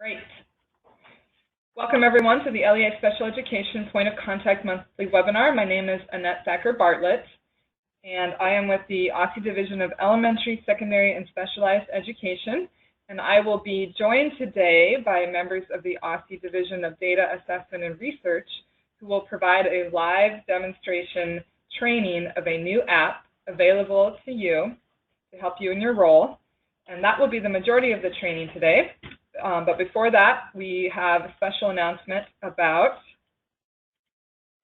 Great. Welcome everyone to the LEA Special Education Point of Contact Monthly Webinar. My name is Annette Thacker-Bartlett, and I am with the OSSE Division of Elementary, Secondary, and Specialized Education. And I will be joined today by members of the OSSE Division of Data Assessment and Research, who will provide a live demonstration training of a new app available to you to help you in your role. And that will be the majority of the training today. But before that, we have a special announcement about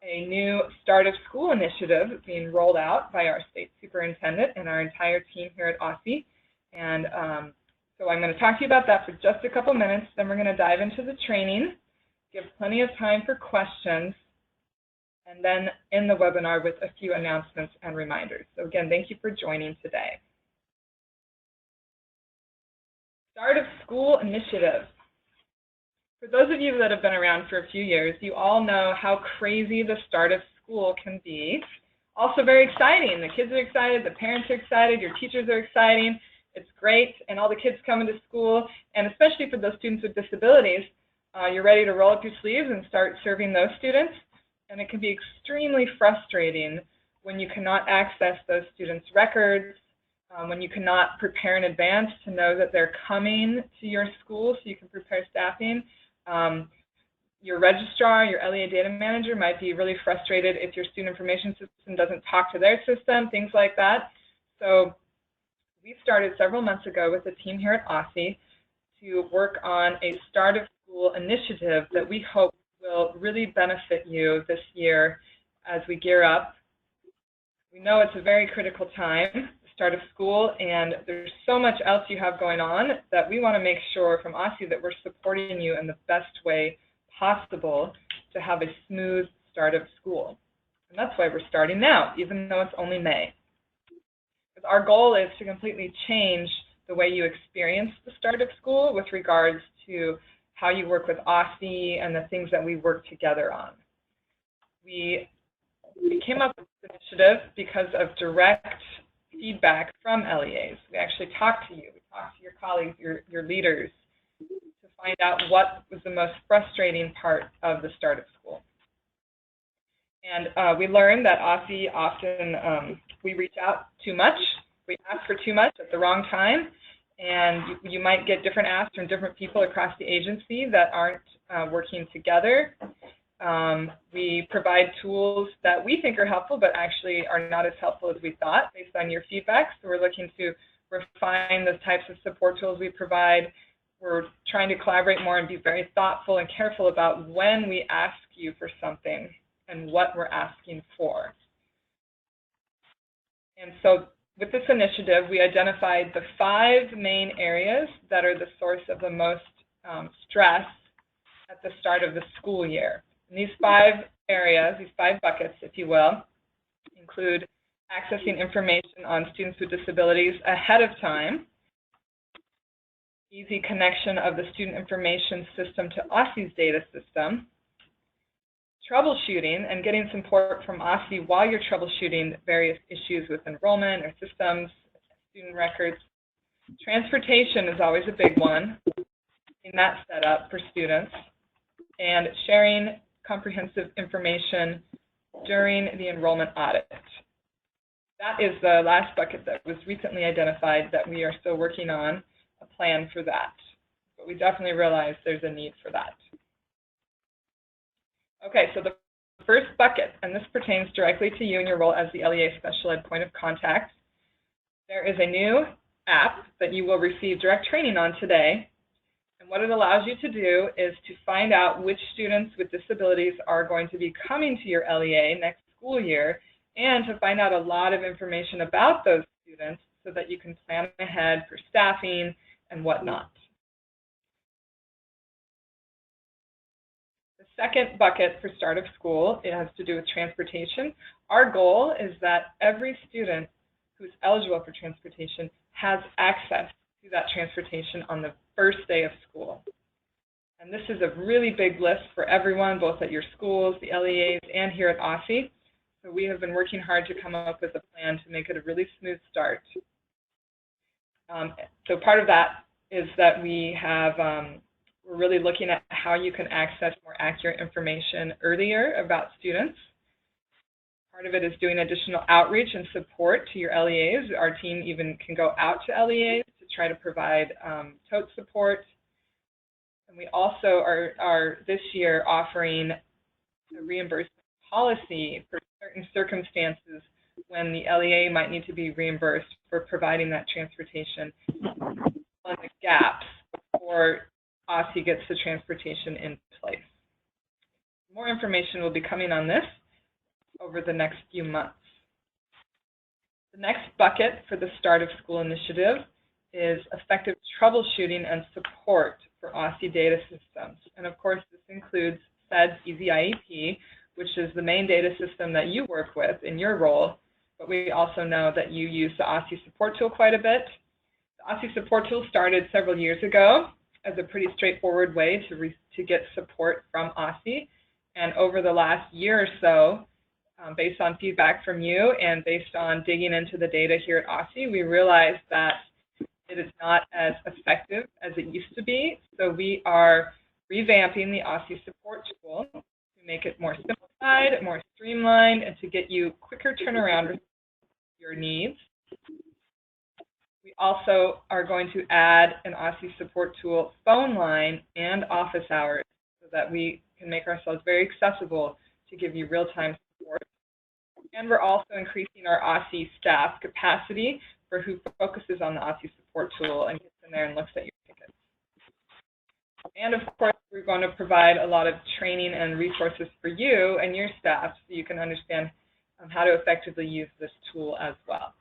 a new Start of School initiative being rolled out by our State Superintendent and our entire team here at OSSE. And so I'm going to talk to you about that for just a couple minutes. Then we're going to dive into the training, give plenty of time for questions, and then end the webinar with a few announcements and reminders. So again, thank you for joining today. Start of School initiative. For those of you that have been around for a few years, you all know how crazy the start of school can be. Also very exciting. The kids are excited, the parents are excited, your teachers are exciting. It's great, and all the kids come into school, and especially for those students with disabilities, you're ready to roll up your sleeves and start serving those students. And it can be extremely frustrating when you cannot access those students' records, when you cannot prepare in advance to know that they're coming to your school so you can prepare staffing. Your registrar, your LEA data manager might be really frustrated if your student information system doesn't talk to their system, things like that. So we started several months ago with a team here at OSSE to work on a Start of School initiative that we hope will really benefit you this year as we gear up. We know it's a very critical time, start of school, and there's so much else you have going on that we want to make sure from OSSE that we're supporting you in the best way possible to have a smooth start of school. And that's why we're starting now, even though it's only May. Because our goal is to completely change the way you experience the start of school with regards to how you work with OSSE and the things that we work together on. We came up with this initiative because of direct feedback from LEAs. We actually talked to you, we talked to your colleagues, your leaders, to find out what was the most frustrating part of the start of school. And we learned that OSSE often, we reach out too much, we ask for too much at the wrong time, and you might get different asks from different people across the agency that aren't working together. We provide tools that we think are helpful, but actually are not as helpful as we thought based on your feedback. So we're looking to refine the types of support tools we provide. We're trying to collaborate more and be very thoughtful and careful about when we ask you for something and what we're asking for. And so with this initiative, we identified the 5 main areas that are the source of the most stress at the start of the school year. And these 5 areas, these 5 buckets, if you will, include accessing information on students with disabilities ahead of time, easy connection of the student information system to OSSE's data system, troubleshooting and getting support from OSSE while you're troubleshooting various issues with enrollment or systems, student records. Transportation is always a big one in that setup for students, and sharing comprehensive information during the enrollment audit. That is the last bucket that was recently identified that we are still working on a plan for that. But we definitely realize there's a need for that. Okay, so the first bucket, and this pertains directly to you and your role as the LEA Special Ed Point of Contact. There is a new app that you will receive direct training on today. And what it allows you to do is to find out which students with disabilities are going to be coming to your LEA next school year, and to find out a lot of information about those students so that you can plan ahead for staffing and whatnot. The second bucket for start of school, it has to do with transportation. Our goal is that every student who's eligible for transportation has access to that transportation on the first day of school. And this is a really big list for everyone, both at your schools, the LEAs, and here at OSSE. So we have been working hard to come up with a plan to make it a really smooth start. So part of that is that we have We're really looking at how you can access more accurate information earlier about students. Part of it is doing additional outreach and support to your LEAs. Our team even can go out to LEAs to try to provide tote support. And we also are this year offering a reimbursement policy for certain circumstances when the LEA might need to be reimbursed for providing that transportation on the gaps before OSSE gets the transportation in place. More information will be coming on this over the next few months. The next bucket for the Start of School initiative is effective troubleshooting and support for OSSE data systems. And of course, this includes SED's Easy IEP, which is the main data system that you work with in your role, but we also know that you use the OSSE support tool quite a bit. The OSSE support tool started several years ago as a pretty straightforward way to get support from OSSE. And over the last year or so, based on feedback from you and based on digging into the data here at OSSE, we realized that it is not as effective as it used to be. So we are revamping the OSSE support tool to make it more simplified, more streamlined, and to get you quicker turnaround with your needs. We also are going to add an OSSE support tool phone line and office hours so that we can make ourselves very accessible to give you real-time support. And we're also increasing our OSSE staff capacity for who focuses on the OSSE support tool and gets in there and looks at your tickets. And of course, we're going to provide a lot of training and resources for you and your staff so you can understand how to effectively use this tool as well.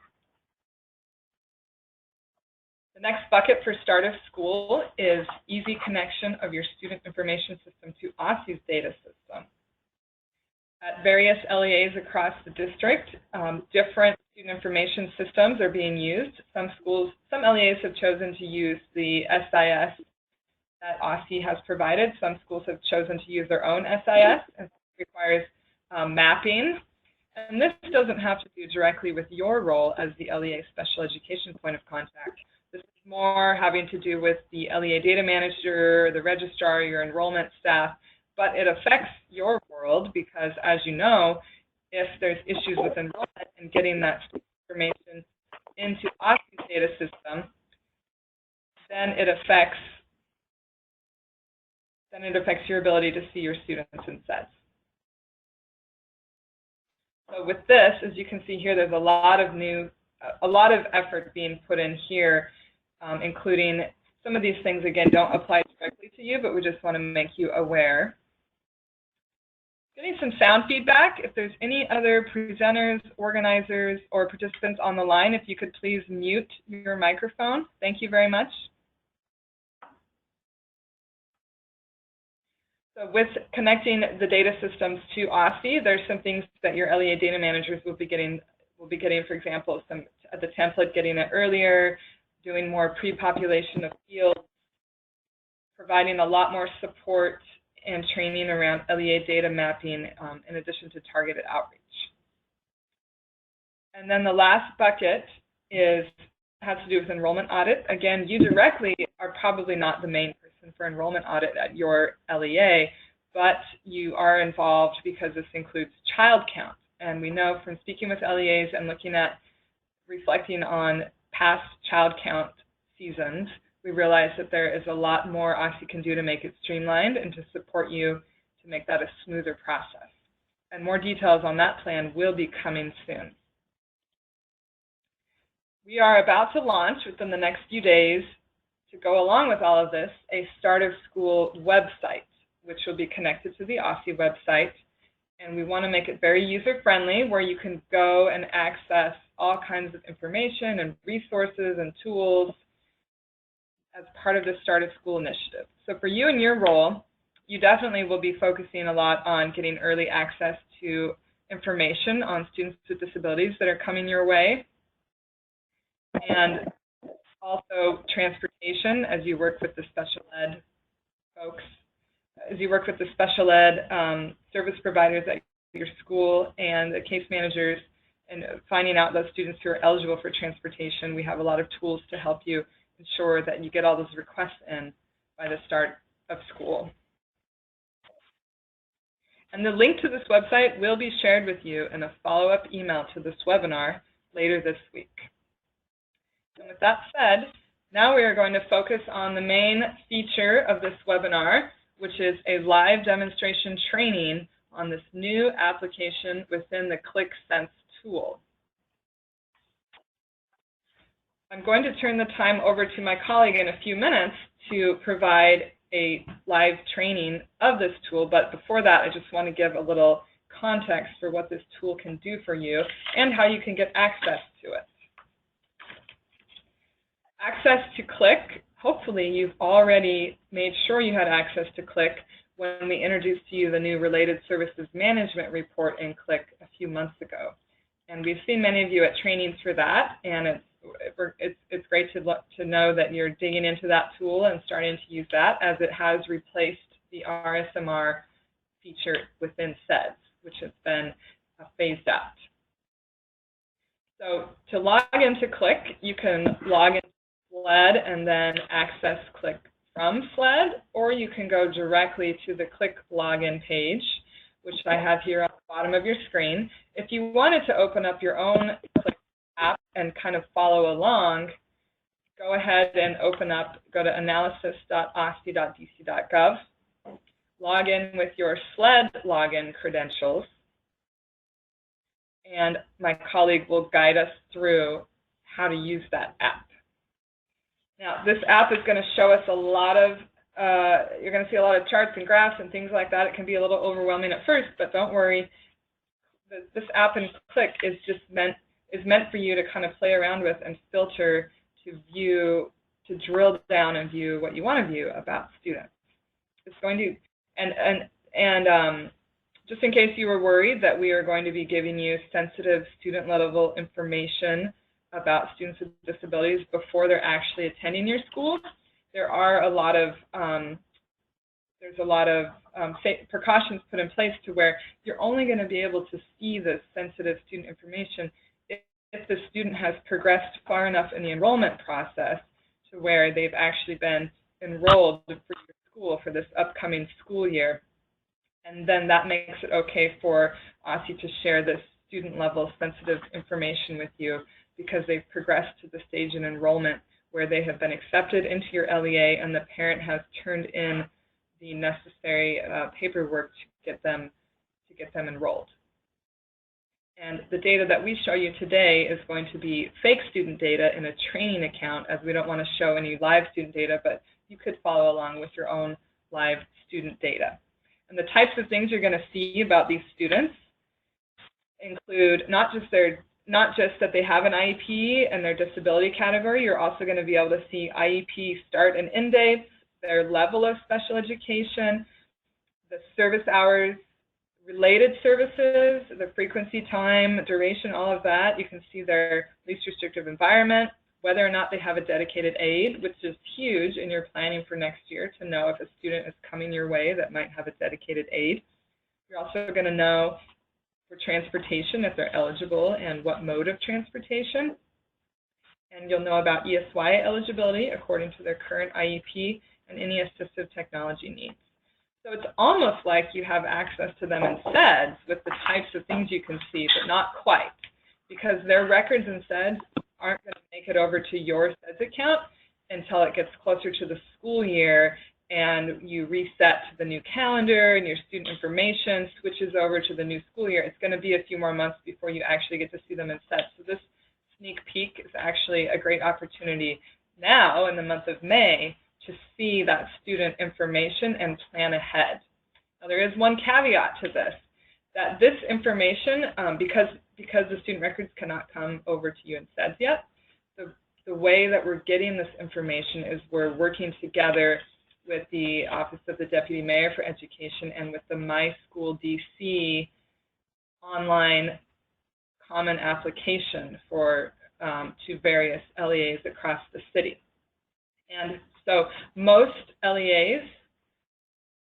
The next bucket for Start of School is easy connection of your student information system to OSSE's data system. At various LEAs across the district, different student information systems are being used. Some LEAs have chosen to use the SIS that OSSE has provided. Some schools have chosen to use their own SIS, and it requires mapping. And this doesn't have to do directly with your role as the LEA special education point of contact. This is more having to do with the LEA data manager, the registrar, your enrollment staff, but it affects your world because, as you know, if there's issues with enrollment and getting that information into OSSE's data system, then it affects your ability to see your students in SEDS. So with this, as you can see here, there's a lot of effort being put in here, including some of these things, again, don't apply directly to you, but we just want to make you aware. Getting some sound feedback. If there's any other presenters, organizers, or participants on the line, if you could please mute your microphone. Thank you very much. So with connecting the data systems to OSSE, there's some things that your LEA data managers will be getting, for example, the template getting it earlier, doing more pre-population of fields, providing a lot more support and training around LEA data mapping in addition to targeted outreach. And then the last bucket has to do with enrollment audit. Again, you directly are probably not the main person for enrollment audit at your LEA, but you are involved because this includes child count. And we know from speaking with LEAs and looking at reflecting on past child count seasons, we realize that there is a lot more OSSE can do to make it streamlined and to support you to make that a smoother process. And more details on that plan will be coming soon. We are about to launch within the next few days, to go along with all of this, a Start of School website, which will be connected to the OSSE website. And we want to make it very user-friendly, where you can go and access all kinds of information and resources and tools as part of the Start of School initiative. So for you and your role, you definitely will be focusing a lot on getting early access to information on students with disabilities that are coming your way, and also transportation as you work with the special ed folks, as you work with the special ed service providers at your school and the case managers, and finding out those students who are eligible for transportation. We have a lot of tools to help you ensure that you get all those requests in by the start of school. And the link to this website will be shared with you in a follow-up email to this webinar later this week. And with that said, now we are going to focus on the main feature of this webinar, which is a live demonstration training on this new application within the ClickSense tool. I'm going to turn the time over to my colleague in a few minutes to provide a live training of this tool, but before that, I just want to give a little context for what this tool can do for you and how you can get access to it. Access to Click, hopefully you've already made sure you had access to Click when we introduced to you the new Related Services Management report in Click a few months ago. And we've seen many of you at trainings for that, and it's great to know that you're digging into that tool and starting to use that, as it has replaced the RSMR feature within SEDS, which has been phased out. So to log into Click, you can log into SLED and then access Click from SLED, or you can go directly to the Click login page, which I have here on the bottom of your screen. If you wanted to open up your own Click app and kind of follow along, go ahead and open up, go to analysis.osse.dc.gov, log in with your SLED login credentials, and my colleague will guide us through how to use that app. Now, this app is going to show us a lot of, you're going to see a lot of charts and graphs and things like that. It can be a little overwhelming at first, but don't worry. This app in Click is just meant for you to kind of play around with and filter to view, to drill down and view what you want to view about students. It's going to, and just in case you were worried that we are going to be giving you sensitive student level information about students with disabilities before they're actually attending your school, there are a lot of precautions put in place to where you're only going to be able to see this sensitive student information if the student has progressed far enough in the enrollment process to where they've actually been enrolled for your school for this upcoming school year. And then that makes it okay for OSSE to share this student level sensitive information with you because they've progressed to the stage in enrollment where they have been accepted into your LEA and the parent has turned in the necessary paperwork to get them enrolled. And the data that we show you today is going to be fake student data in a training account, as we don't want to show any live student data, but you could follow along with your own live student data. And the types of things you're going to see about these students include not just that they have an IEP and their disability category. You're also going to be able to see IEP start and end dates, their level of special education, the service hours, related services, the frequency, time, duration, all of that. You can see their least restrictive environment, whether or not they have a dedicated aide, which is huge in your planning for next year to know if a student is coming your way that might have a dedicated aide. You're also going to know for transportation if they're eligible and what mode of transportation. And you'll know about ESY eligibility according to their current IEP and any assistive technology needs. So it's almost like you have access to them in SEDS with the types of things you can see, but not quite, because their records in SEDS aren't going to make it over to your SEDS account until it gets closer to the school year and you reset to the new calendar and your student information switches over to the new school year. It's going to be a few more months before you actually get to see them in SEDS. So this sneak peek is actually a great opportunity now in the month of May to see that student information and plan ahead. Now there is one caveat to this, that this information, because the student records cannot come over to you in SEDS yet, the way that we're getting this information is we're working together with the Office of the Deputy Mayor for Education and with the My School DC online common application for to various LEAs across the city. And so most LEAs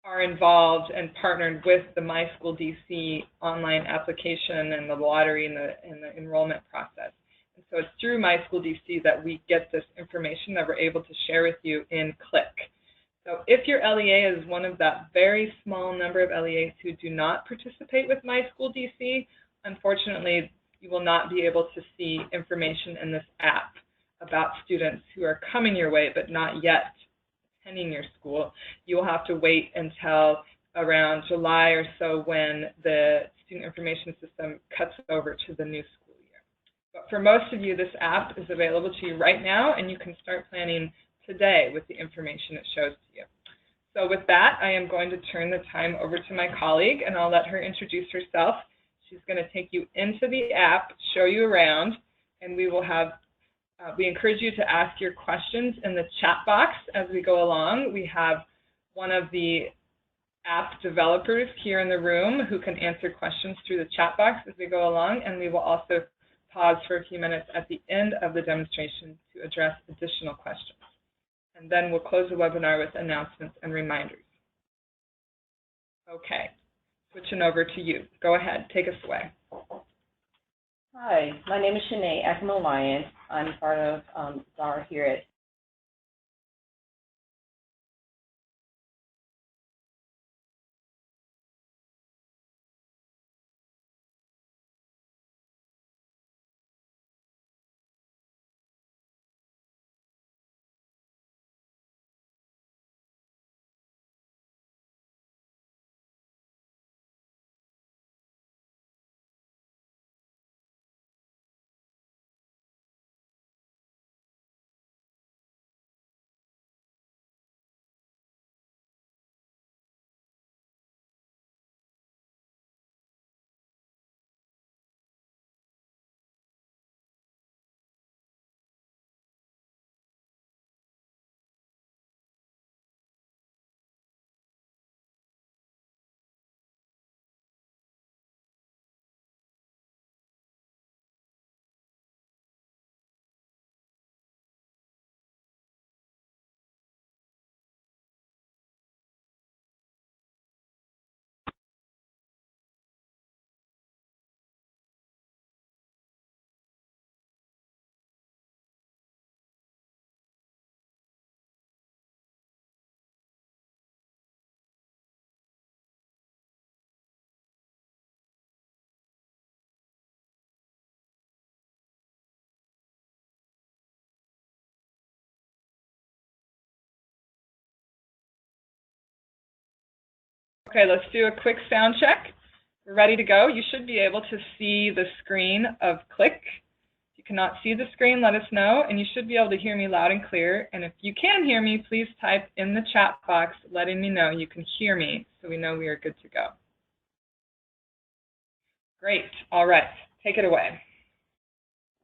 are involved and partnered with the My School DC online application and the lottery and the enrollment process. And so it's through My School DC that we get this information that we're able to share with you in Click. So if your LEA is one of that very small number of LEAs who do not participate with My School DC, unfortunately, you will not be able to see information in this app about students who are coming your way but not yet attending your school. You will have to wait until around July or so when the student information system cuts over to the new school year. But for most of you, this app is available to you right now, and you can start planning today with the information it shows to you. So with that, I am going to turn the time over to my colleague, and I'll let her introduce herself. She's going to take you into the app, show you around, and we will have we encourage you to ask your questions in the chat box as we go along. We have one of the app developers here in the room who can answer questions through the chat box as we go along, and we will also pause for a few minutes at the end of the demonstration to address additional questions. And then we'll close the webinar with announcements and reminders. Okay, switching over to you. Go ahead, take us away. Hi, my name is Shanae Akmalayan. I'm part of DAR here at Okay, let's do a quick sound check. We're ready to go. You should be able to see the screen of Click. If you cannot see the screen, let us know, and you should be able to hear me loud and clear. And if you can hear me, please type in the chat box letting me know you can hear me so we know we are good to go. Great. All right. Take it away.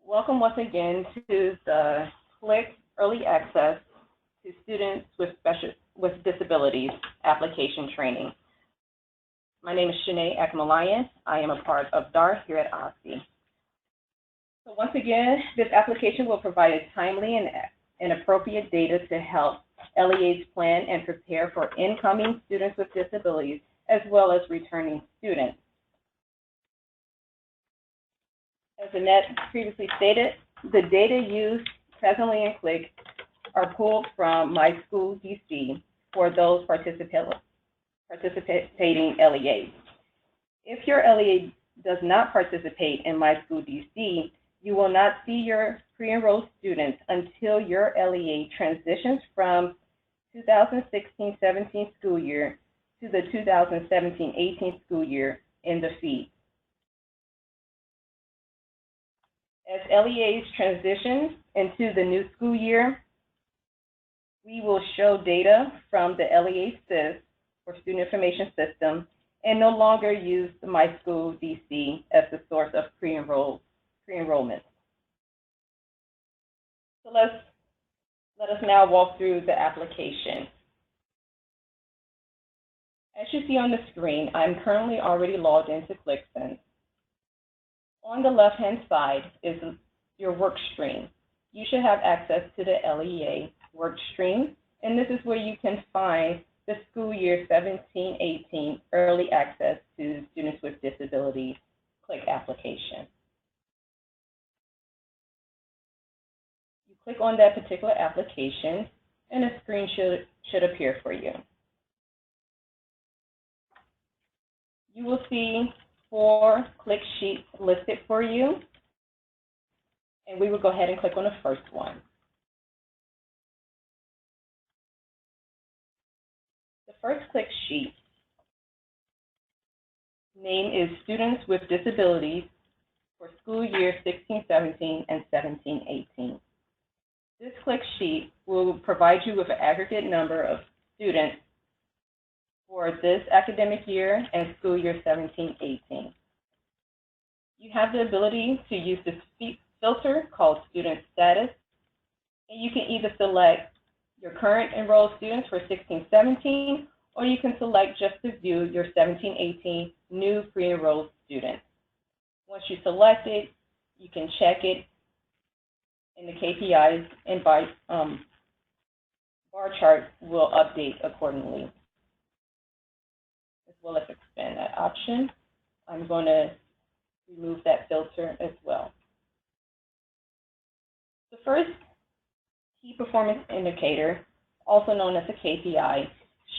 Welcome once again to the Click Early Access to Students with Disabilities application training. My name is Shanae Akmalayan. I am a part of DAR here at OSSE. So once again, this application will provide timely and appropriate data to help LEAs plan and prepare for incoming students with disabilities as well as returning students. As Annette previously stated, the data used presently in Click are pulled from My School DC for those participating LEAs. If your LEA does not participate in My School DC, you will not see your pre-enrolled students until your LEA transitions from 2016-17 school year to the 2017-18 school year in the feed. As LEAs transition into the new school year, we will show data from the LEA SIS, or Student Information System, and no longer use the My School DC as the source of pre-enrollment. So let us now walk through the application. As you see on the screen, I'm currently already logged into ClickSense. On the left-hand side is your work stream. You should have access to the LEA work stream, and this is where you can find the school year 17-18 early access to students with disabilities Click application. You click on that particular application, and a screen should appear for you. You will see 4 click sheets listed for you, and we will go ahead and click on the first one. The first click sheet name is Students with Disabilities for school year 16-17 and 17-18. This click sheet will provide you with an aggregate number of students for this academic year and school year 17-18. You have the ability to use this filter called Student Status, and you can either select your current enrolled students for 16-17, or you can select just to view your 17-18 new pre-enrolled students. Once you select it, you can check it in the KPIs, and bar chart will update accordingly, as well as expand that option. I'm going to remove that filter as well. The first key performance indicator, also known as a KPI,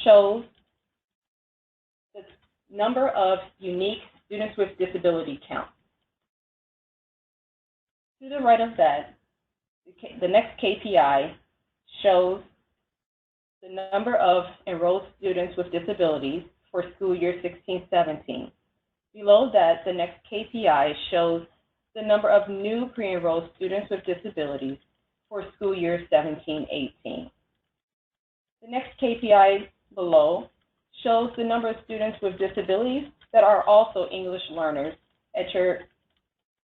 shows the number of unique students with disability count. To the right of that, the next KPI shows the number of enrolled students with disabilities for school year 16-17. Below that, the next KPI shows the number of new pre-enrolled students with disabilities for school year 17-18. The next KPI below shows the number of students with disabilities that are also English learners at your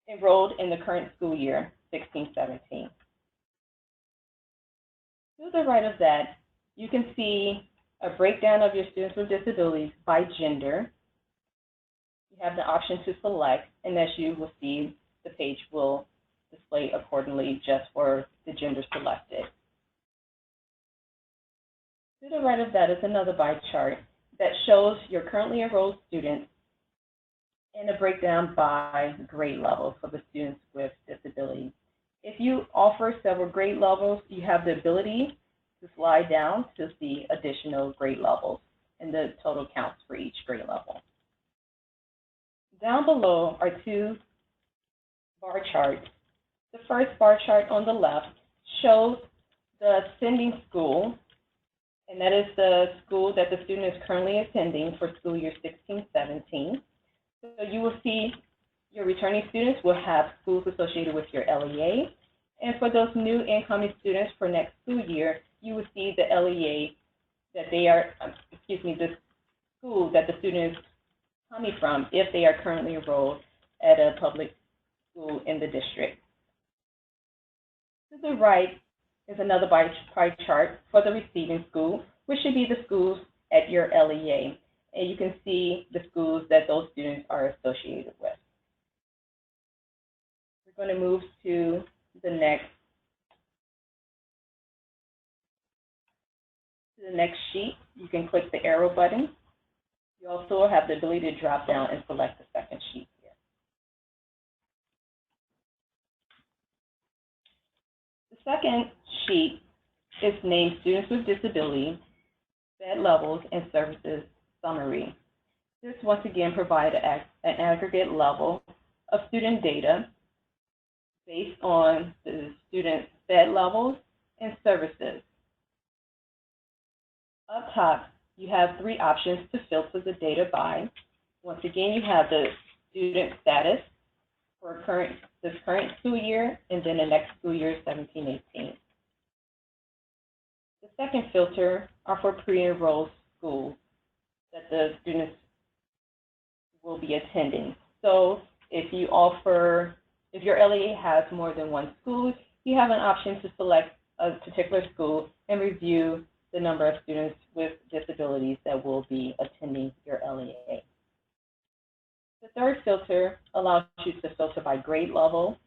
enrolled in the current school year 16-17. To the right of that, you can see a breakdown of your students with disabilities by gender. You have the option to select, and as you will see, the page will display accordingly just for the gender selected. To the right of that is another bar chart that shows your currently enrolled students and a breakdown by grade level for the students with disabilities. If you offer several grade levels, you have the ability to slide down to see additional grade levels and the total counts for each grade level. Down below are 2 bar charts. The first bar chart on the left shows the attending school, and that is the school that the student is currently attending for school year 16-17. So you will see your returning students will have schools associated with your LEA, and for those new incoming students for next school year, you will see the LEA that they are, the school that the student is coming from if they are currently enrolled at a public school in the district. To the right is another pie chart for the receiving school, which should be the schools at your LEA. And you can see the schools that those students are associated with. We're going to move to the next sheet. You can click the arrow button. You also have the ability to drop down and select the second sheet here. The second sheet is named Students with Disabilities, Bed Levels, and Services Summary. This once again provides an aggregate level of student data based on the student's bed levels and services. Up top, you have 3 options to filter the data by. Once again, you have the student status for this current school year and then the next school year, 17-18. The second filter are for pre-enrolled schools that the students will be attending. So if your LEA has more than 1 school, you have an option to select a particular school and review the number of students with disabilities that will be attending your LEA. The third filter allows you to filter by grade level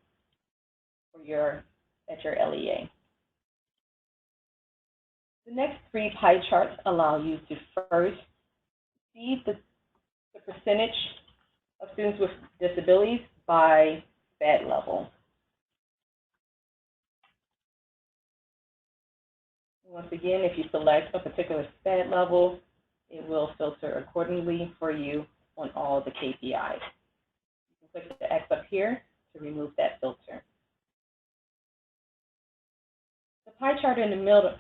at your LEA. The next 3 pie charts allow you to first see the percentage of students with disabilities by bed level. Once again, if you select a particular SPED level, it will filter accordingly for you on all the KPIs. You can click the X up here to remove that filter. The pie chart in the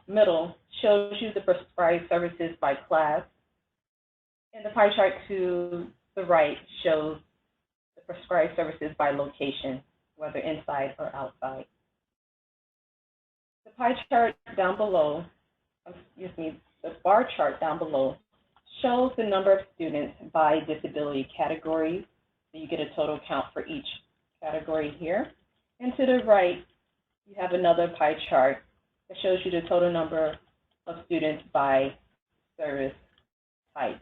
middle shows you the prescribed services by class, and the pie chart to the right shows the prescribed services by location, whether inside or outside. The pie chart down below, the bar chart down below shows the number of students by disability categories. So you get a total count for each category here. And to the right, you have another pie chart that shows you the total number of students by service type.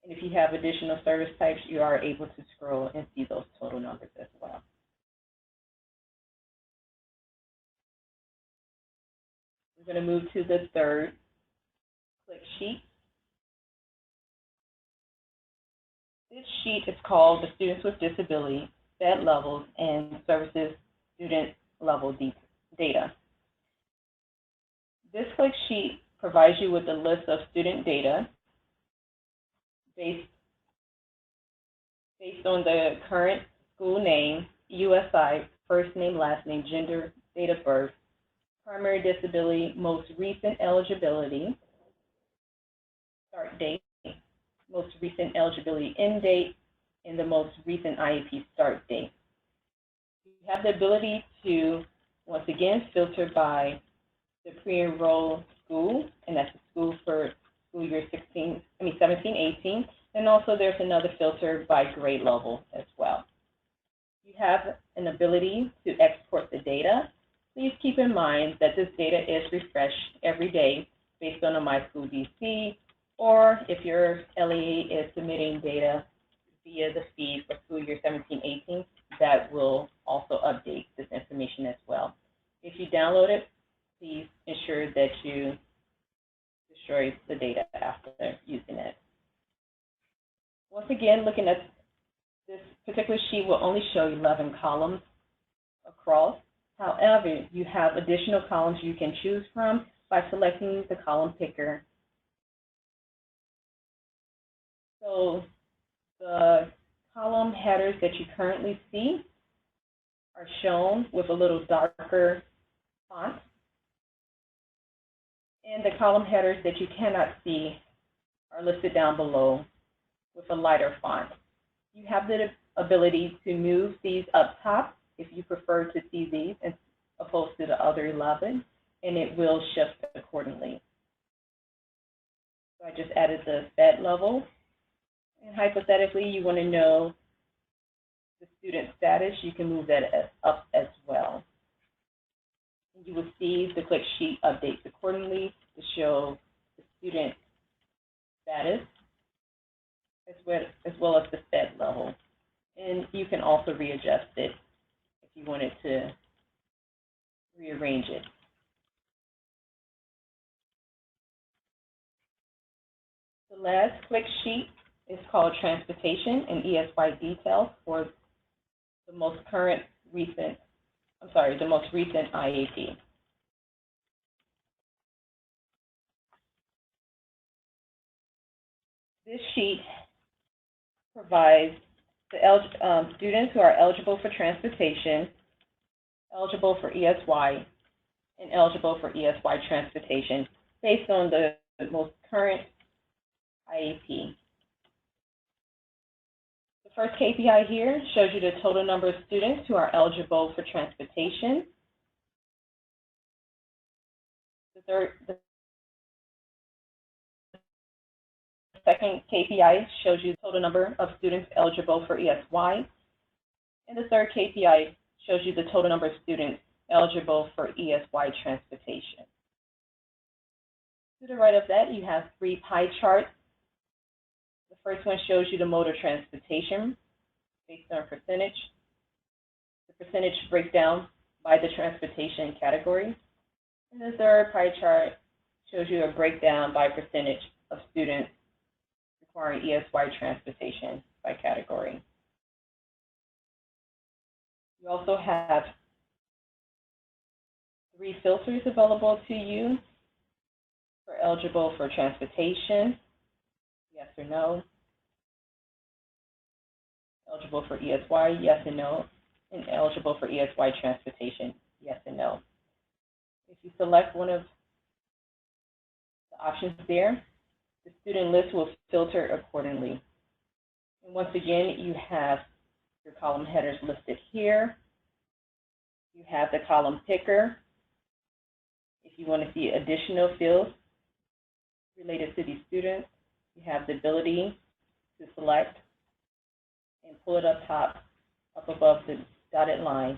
And if you have additional service types, you are able to scroll and see those total numbers as well. We're going to move to the third click sheet. This sheet is called the Students with Disability, SPED Levels, and Services Student Level Data. This click sheet provides you with a list of student data based on the current school name, USI, first name, last name, gender, date of birth, primary disability, most recent eligibility, start date, most recent eligibility end date, and the most recent IEP start date. You have the ability to, once again, filter by the pre-enrolled school, and that's the school for school year 17-18, and also there's another filter by grade level as well. You have an ability to export the data. Please keep in mind that this data is refreshed every day based on a My School DC, or if your LEA is submitting data via the feed for school year 17-18, that will also update this information as well. If you download it, please ensure that you destroy the data after using it. Once again, looking at this particular sheet will only show 11 columns across. However, you have additional columns you can choose from by selecting the column picker. So the column headers that you currently see are shown with a little darker font. And the column headers that you cannot see are listed down below with a lighter font. You have the ability to move these up top if you prefer to see these as opposed to the other 11, and it will shift accordingly. So I just added the SPED level, and hypothetically you want to know the student status, you can move that up as well. And you will see the click sheet updates accordingly to show the student status as well as the SPED level. And you can also readjust it if you wanted to rearrange it. The last click sheet is called Transportation and ESY Details for the most recent IAP. This sheet provides the students who are eligible for transportation, eligible for ESY, and eligible for ESY transportation based on the most current IAP. The first KPI here shows you the total number of students who are eligible for transportation. The second KPI shows you the total number of students eligible for ESY. And the third KPI shows you the total number of students eligible for ESY transportation. To the right of that, you have 3 pie charts. The first one shows you the mode of transportation based on percentage. The percentage breakdown by the transportation category. And the third pie chart shows you a breakdown by percentage of students requiring ESY transportation by category. You also have 3 filters available to you For eligible for transportation, yes or no. Eligible for ESY, yes and no. And eligible for ESY transportation, yes and no. If you select one of the options there, the student list will filter accordingly. And once again, you have your column headers listed here. You have the column picker. If you want to see additional fields related to these students, you have the ability to select and pull it up top, up above the dotted line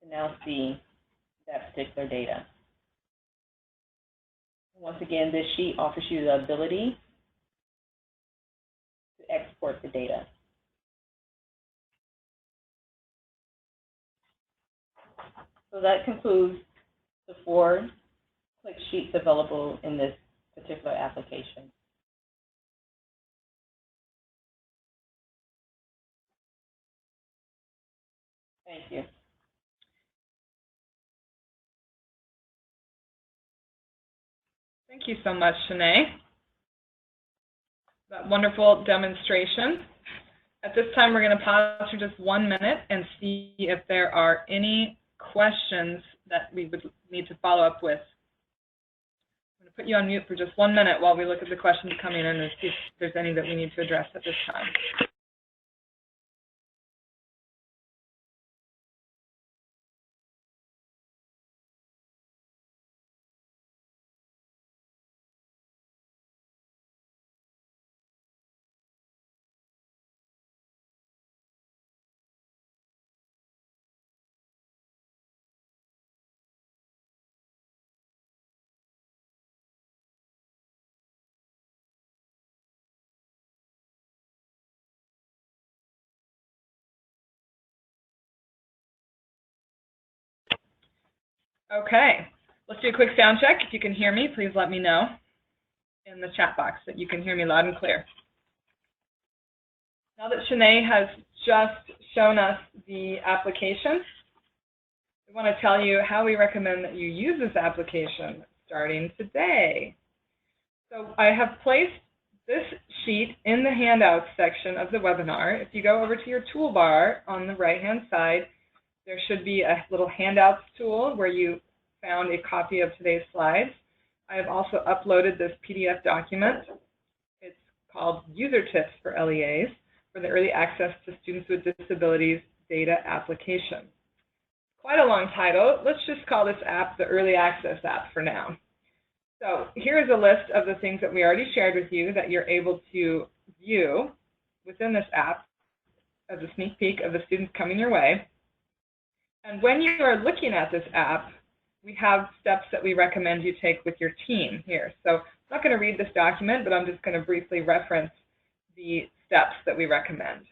to now see that particular data. Once again, this sheet offers you the ability to export the data. So that concludes the 4 click sheets available in this particular application. Thank you. Thank you so much, Shanae. That wonderful demonstration. At this time, we're going to pause for just 1 minute and see if there are any questions that we would need to follow up with. I'm going to put you on mute for just 1 minute while we look at the questions coming in and see if there's any that we need to address at this time. Okay, let's do a quick sound check. If you can hear me, please let me know in the chat box that you can hear me loud and clear. Now that Shanae has just shown us the application, I want to tell you how we recommend that you use this application starting today. So I have placed this sheet in the handouts section of the webinar. If you go over to your toolbar on the right-hand side, there should be a little handouts tool where you found a copy of today's slides. I have also uploaded this PDF document. It's called User Tips for LEAs for the Early Access to Students with Disabilities Data Application. Quite a long title. Let's just call this app the Early Access app for now. So here is a list of the things that we already shared with you that you're able to view within this app as a sneak peek of the students coming your way. And when you are looking at this app, we have steps that we recommend you take with your team here. So I'm not going to read this document, but I'm just going to briefly reference the steps that we recommend.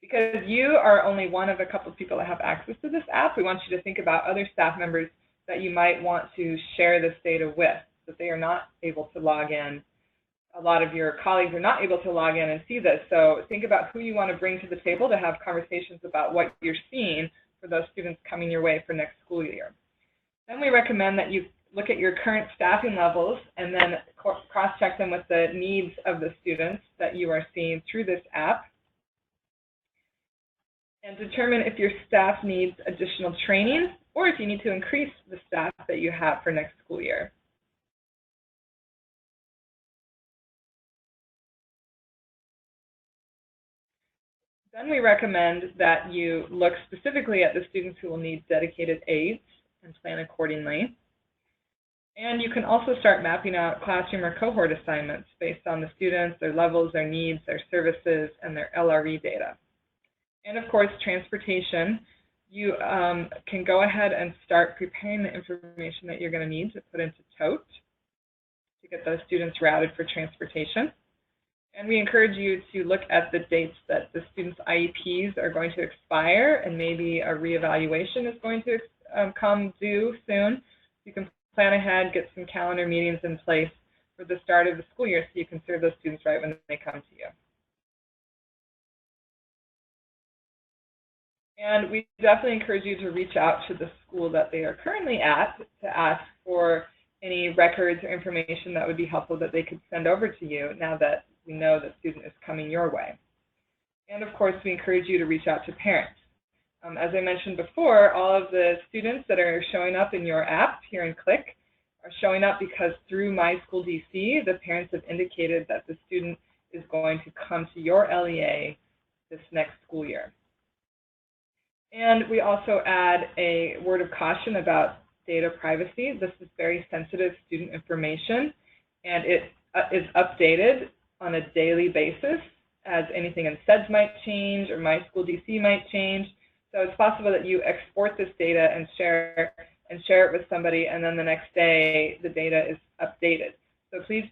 Because you are only one of a couple of people that have access to this app, we want you to think about other staff members that you might want to share this data with, that they are not able to log in. A lot of your colleagues are not able to log in and see this. So think about who you want to bring to the table to have conversations about what you're seeing for those students coming your way for next school year. Then we recommend that you look at your current staffing levels and then cross-check them with the needs of the students that you are seeing through this app, and determine if your staff needs additional training or if you need to increase the staff that you have for next school year. Then we recommend that you look specifically at the students who will need dedicated aids and plan accordingly. And you can also start mapping out classroom or cohort assignments based on the students, their levels, their needs, their services, and their LRE data. And of course, transportation. You can go ahead and start preparing the information that you're going to need to put into TOTE to get those students routed for transportation. And we encourage you to look at the dates that the students' IEPs are going to expire, and maybe a reevaluation is going to come due soon. You can plan ahead, get some calendar meetings in place for the start of the school year so you can serve those students right when they come to you. And we definitely encourage you to reach out to the school that they are currently at to ask for any records or information that would be helpful that they could send over to you now that we know the student is coming your way. And of course, we encourage you to reach out to parents. As I mentioned before, all of the students that are showing up in your app here in Click are showing up because through My School DC, the parents have indicated that the student is going to come to your LEA this next school year. And we also add a word of caution about data privacy. This is very sensitive student information, and it is updated on a daily basis as anything in SEDS might change or My School DC might change. So it's possible that you export this data and share it with somebody, and then the next day the data is updated. So please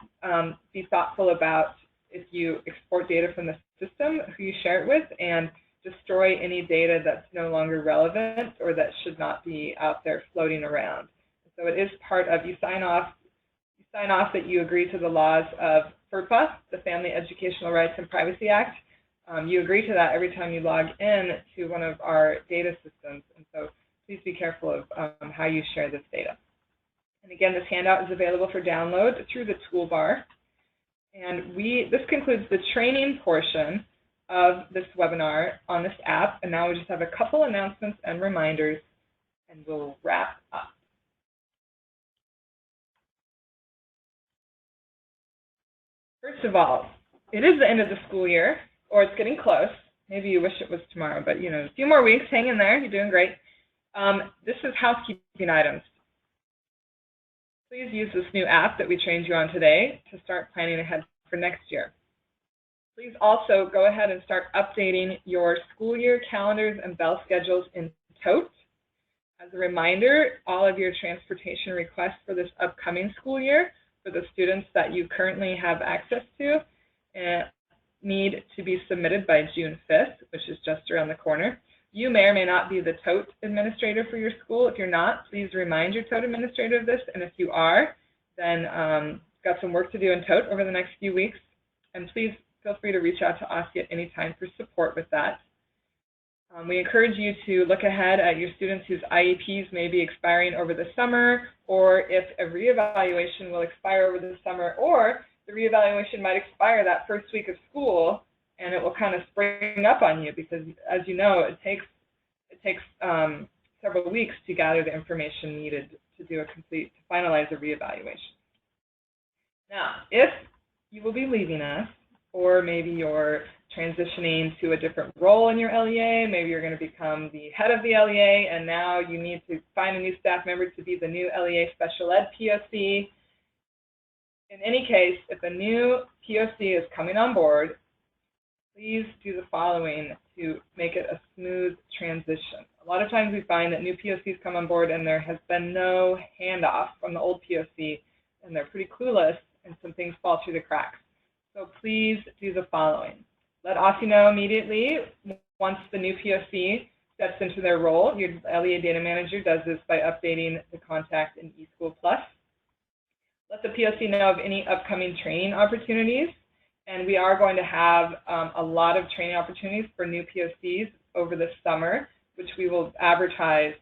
be thoughtful about if you export data from the system, who you share it with, and destroy any data that's no longer relevant or that should not be out there floating around. So it is part of, you sign off that you agree to the laws of FERPA, the Family Educational Rights and Privacy Act. You agree to that every time you log in to one of our data systems, and so please be careful of how you share this data. And again, this handout is available for download through the toolbar. And this concludes the training portion of this webinar on this app, and now we just have a couple announcements and reminders, and we'll wrap up. First of all, it is the end of the school year, or it's getting close. Maybe you wish it was tomorrow, but you know, a few more weeks, hang in there, you're doing great. This is housekeeping items. Please use this new app that we trained you on today to start planning ahead for next year. Please also go ahead and start updating your school year calendars and bell schedules in Tote. As a reminder, all of your transportation requests for this upcoming school year for the students that you currently have access to need to be submitted by June 5th, which is just around the corner. You may or may not be the Tote administrator for your school. If you're not, please remind your Tote administrator of this, and if you are, then got some work to do in Tote over the next few weeks, and please feel free to reach out to OSSE at any time for support with that. We encourage you to look ahead at your students whose IEPs may be expiring over the summer, or if a reevaluation will expire over the summer, or the reevaluation might expire that first week of school, and it will kind of spring up on you because, as you know, it takes several weeks to gather the information needed to finalize a reevaluation. Now, if you will be leaving us, or maybe you're transitioning to a different role in your LEA, maybe you're going to become the head of the LEA, and now you need to find a new staff member to be the new LEA Special Ed POC. In any case, if a new POC is coming on board, please do the following to make it a smooth transition. A lot of times we find that new POCs come on board and there has been no handoff from the old POC, and they're pretty clueless, and some things fall through the cracks. So please do the following. Let OSSE know immediately once the new POC steps into their role. Your LEA data manager does this by updating the contact in eSchool Plus. Let the POC know of any upcoming training opportunities. And we are going to have a lot of training opportunities for new POCs over the summer, which we will advertise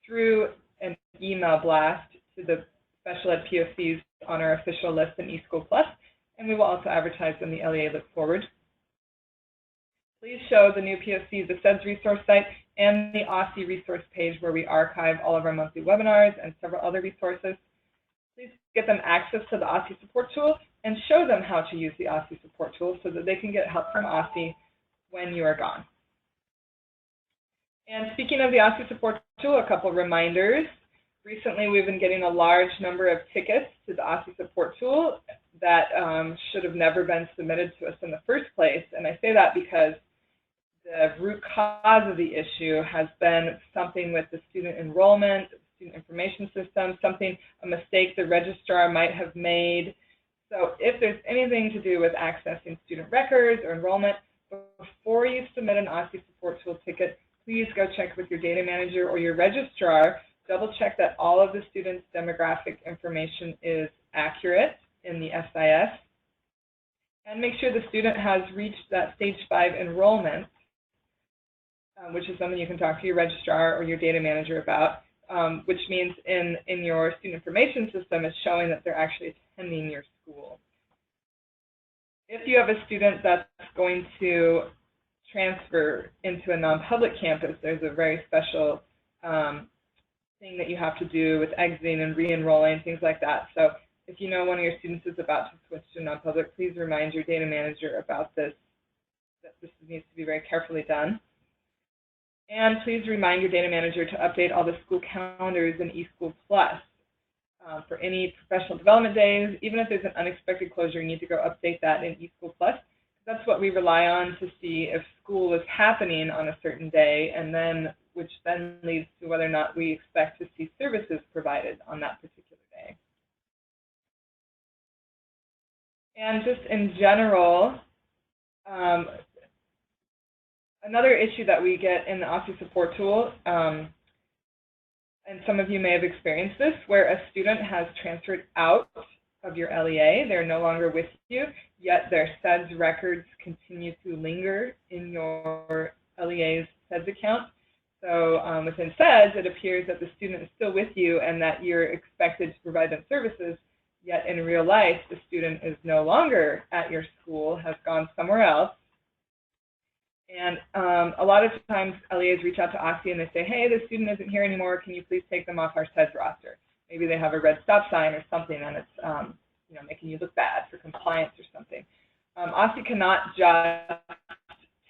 through an email blast to the special ed POCs on our official list in eSchool Plus, and we will also advertise on the LEA Look Forward. Please show the new POCs the SEDS resource site and the OSSE resource page where we archive all of our monthly webinars and several other resources. Please get them access to the OSSE support tool and show them how to use the OSSE support tool so that they can get help from OSSE when you are gone. And speaking of the OSSE support tool, a couple reminders. Recently, we've been getting a large number of tickets to the OSSE support tool that should have never been submitted to us in the first place. And I say that because the root cause of the issue has been something with the student enrollment, student information system, a mistake the registrar might have made. So if there's anything to do with accessing student records or enrollment, before you submit an OSSE support tool ticket, please go check with your data manager or your registrar. Double check that all of the students' demographic information is accurate in the SIS, and make sure the student has reached that stage 5 enrollment, which is something you can talk to your registrar or your data manager about. which means in your student information system it's showing that they're actually attending your school. If you have a student that's going to transfer into a non-public campus, there's a very special thing that you have to do with exiting and re-enrolling, things like that. So if you know one of your students is about to switch to non-public, please remind your data manager about this, that this needs to be very carefully done. And please remind your data manager to update all the school calendars in eSchool Plus. For any professional development days, even if there's an unexpected closure, you need to go update that in eSchool Plus. That's what we rely on to see if school is happening on a certain day, and then which then leads to whether or not we expect to see services provided on that particular day. And just in general, another issue that we get in the OSSE support tool, and some of you may have experienced this, where a student has transferred out of your LEA, they're no longer with you, yet their SEDS records continue to linger in your LEA's SEDS account. So within SEDS, it appears that the student is still with you and that you're expected to provide them services, yet in real life, the student is no longer at your school, has gone somewhere else. And a lot of times, LEAs reach out to OSSE and they say, hey, the student isn't here anymore. Can you please take them off our SEDS roster? Maybe they have a red stop sign or something, and it's making you look bad for compliance or something. OSSE cannot just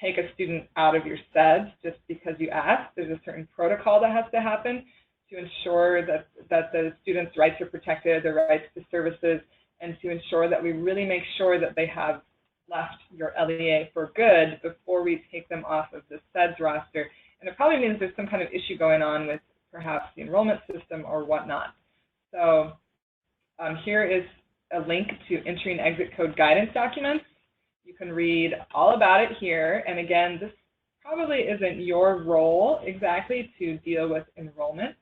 take a student out of your SEDS just because you asked. There's a certain protocol that has to happen to ensure that the student's rights are protected, their rights to services, and to ensure that we really make sure that they have left your LEA for good before we take them off of the SEDS roster. And it probably means there's some kind of issue going on with perhaps the enrollment system or whatnot. So here is a link to entry and exit code guidance documents. You can read all about it here. And again, this probably isn't your role exactly to deal with enrollment,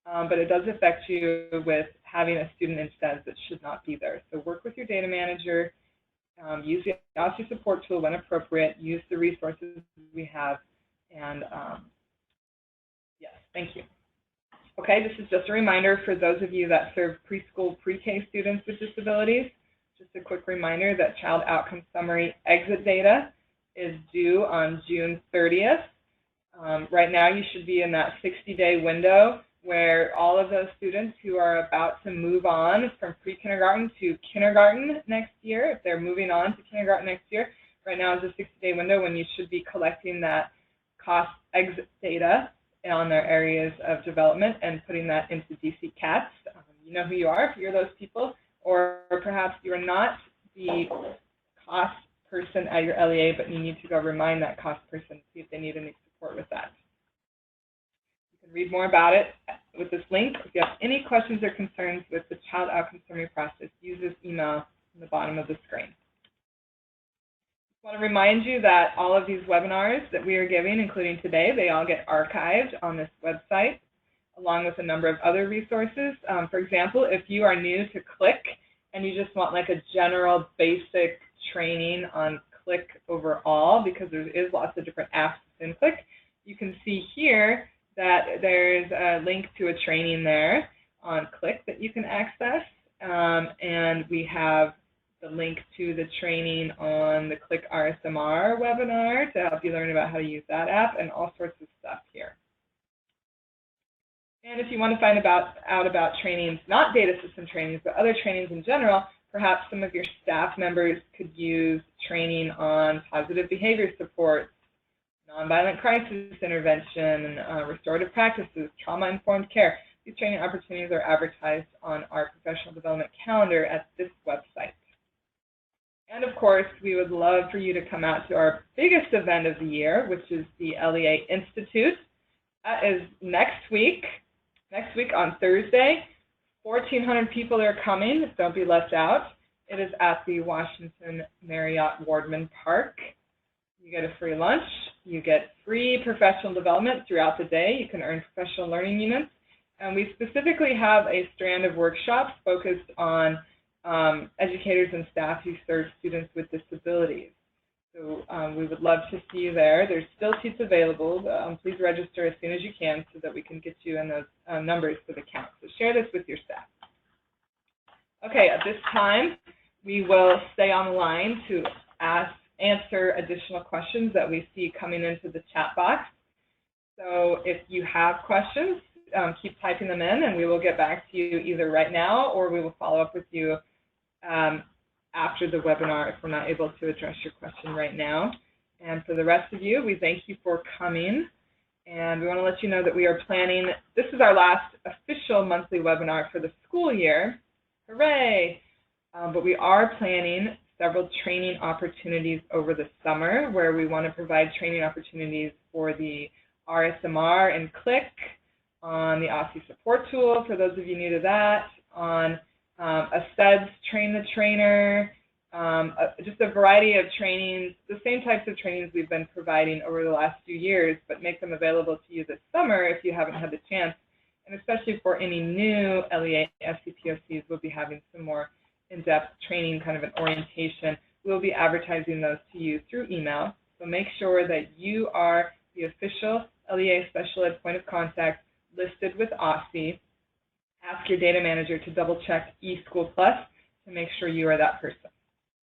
but it does affect you with having a student in SEDS that should not be there. So work with your data manager. Use the OSSE support tool when appropriate, use the resources we have, and yes, thank you. Okay, this is just a reminder for those of you that serve preschool pre-K students with disabilities, just a quick reminder that Child Outcome Summary exit data is due on June 30th. Right now you should be in that 60-day window where all of those students who are about to move on from pre-kindergarten to kindergarten next year, if they're moving on to kindergarten next year, right now is a 60-day window when you should be collecting that cost exit data on their areas of development and putting that into DC CATS. You know who you are if you're those people, or perhaps you are not the cost person at your LEA, but you need to go remind that cost person, see if they need any support with that. Read more about it with this link. If you have any questions or concerns with the Child Outcome Summary process, use this email in the bottom of the screen. I want to remind you that all of these webinars that we are giving, including today, they all get archived on this website, along with a number of other resources. For example, if you are new to Click and you just want like a general basic training on Click overall, because there is lots of different apps in Click, you can see here that there's a link to a training there on Click that you can access, and we have the link to the training on the Click RSMR webinar to help you learn about how to use that app and all sorts of stuff here. And if you want to find out about trainings, not data system trainings, but other trainings in general, perhaps some of your staff members could use training on positive behavior support, nonviolent crisis intervention, restorative practices, trauma-informed care. These training opportunities are advertised on our professional development calendar at this website. And of course, we would love for you to come out to our biggest event of the year, which is the LEA Institute. That is next week on Thursday. 1,400 people are coming. Don't be left out. It is at the Washington Marriott Wardman Park. You get a free lunch. You get free professional development throughout the day. You can earn professional learning units. And we specifically have a strand of workshops focused on educators and staff who serve students with disabilities. So we would love to see you there. There's still seats available. Please register as soon as you can so that we can get you in those numbers for the count. So share this with your staff. Okay, at this time, we will stay on the line to answer additional questions that we see coming into the chat box. So if you have questions, keep typing them in, and we will get back to you either right now or we will follow up with you after the webinar if we're not able to address your question right now. And for the rest of you, we thank you for coming. And we want to let you know that we are planning, this is our last official monthly webinar for the school year. Hooray! But we are planning several training opportunities over the summer where we want to provide training opportunities for the RSMR and CLIC, on the OSSE support tool, for those of you new to that, on OSSE Train the Trainer, just a variety of trainings, the same types of trainings we've been providing over the last few years, but make them available to you this summer if you haven't had the chance. And especially for any new LEA SE POCs, we'll be having some more in-depth training, kind of an orientation. We'll be advertising those to you through email. So make sure that you are the official LEA Special Ed point of contact listed with OSSE. Ask your data manager to double check eSchool Plus to make sure you are that person.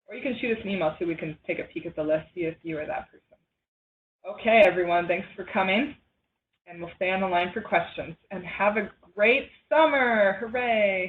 Or you can shoot us an email so we can take a peek at the list, see if you are that person. Okay, everyone, thanks for coming. And we'll stay on the line for questions. And have a great summer. Hooray!